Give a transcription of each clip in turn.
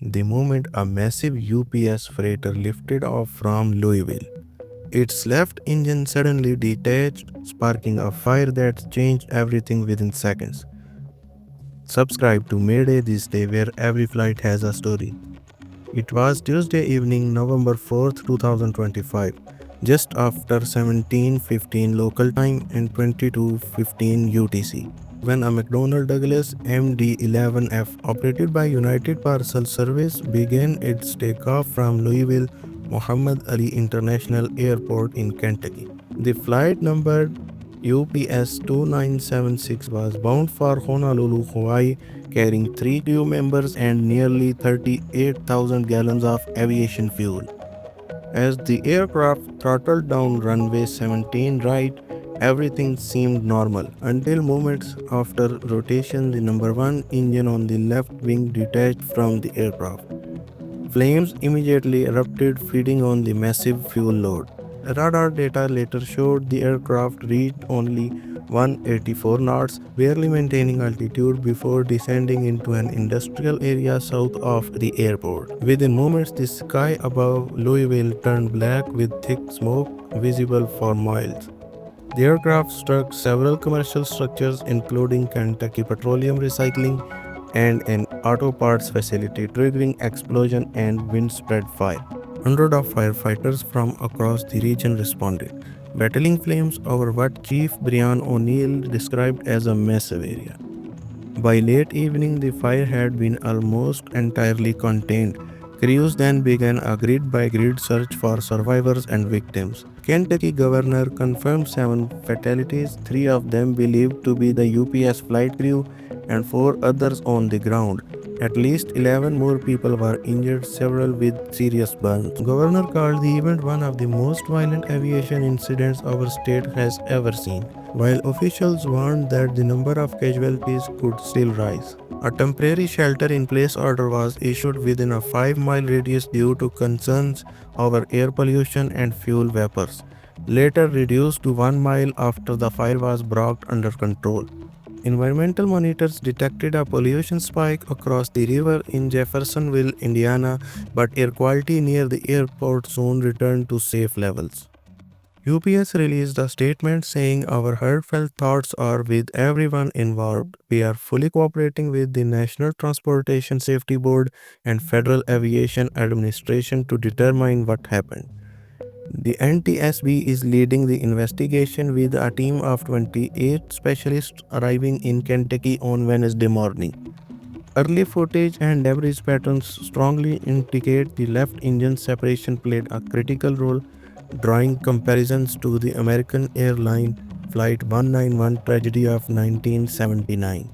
the moment a massive UPS freighter lifted off from Louisville. Its left engine suddenly detached, sparking a fire that changed everything within seconds. Subscribe to Mayday this day, where every flight has a story. It was Tuesday evening, November 4th, 2025, just after 17:15 local time and 22:15 UTC, when a McDonnell Douglas MD-11F operated by United Parcel Service began its takeoff from Louisville Muhammad Ali International Airport in Kentucky. The flight numbered UPS 2976 was bound for Honolulu, Hawaii, carrying 3 crew members and nearly 38,000 gallons of aviation fuel. As the aircraft throttled down runway 17 right, everything seemed normal until moments after rotation, the number 1 engine on the left wing detached from the aircraft. Flames immediately erupted, feeding on the massive fuel load. Radar data later showed the aircraft reached only 184 knots, barely maintaining altitude before descending into an industrial area south of the airport. Within moments, the sky above Louisville turned black with thick smoke visible for miles. The aircraft struck several commercial structures, including Kentucky Petroleum Recycling and an auto parts facility, triggering explosion and widespread fire. Hundreds of firefighters from across the region responded, battling flames over what Chief Brian O'Neill described as a massive area. By late evening, the fire had been almost entirely contained. Crews then began a grid-by-grid search for survivors and victims. Kentucky governor confirmed 7 fatalities, 3 of them believed to be the UPS flight crew and 4 others on the ground. At least 11 more people were injured, several with serious burns. Governor called the event one of the most violent aviation incidents our state has ever seen, while officials warned that the number of casualties could still rise. A temporary shelter-in-place order was issued within a 5-mile radius due to concerns over air pollution and fuel vapors, later reduced to 1 mile after the fire was brought under control. Environmental monitors detected a pollution spike across the river in Jeffersonville, Indiana, but air quality near the airport soon returned to safe levels. UPS released a statement saying, "Our heartfelt thoughts are with everyone involved. We are fully cooperating with the National Transportation Safety Board and Federal Aviation Administration to determine what happened." The NTSB is leading the investigation with a team of 28 specialists arriving in Kentucky on Wednesday morning. Early footage and debris patterns strongly indicate the left engine separation played a critical role, drawing comparisons to the American airline Flight 191 tragedy of 1979.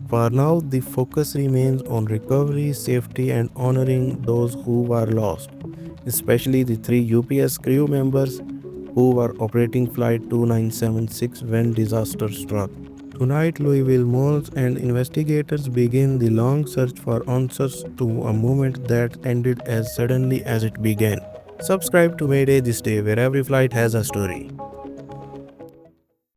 For now, the focus remains on recovery, safety, and honoring those who were lost, especially the 3 UPS crew members who were operating Flight 2976 when disaster struck. Tonight, Louisville malls and investigators begin the long search for answers to a moment that ended as suddenly as it began. Subscribe to Mayday this day, where every flight has a story.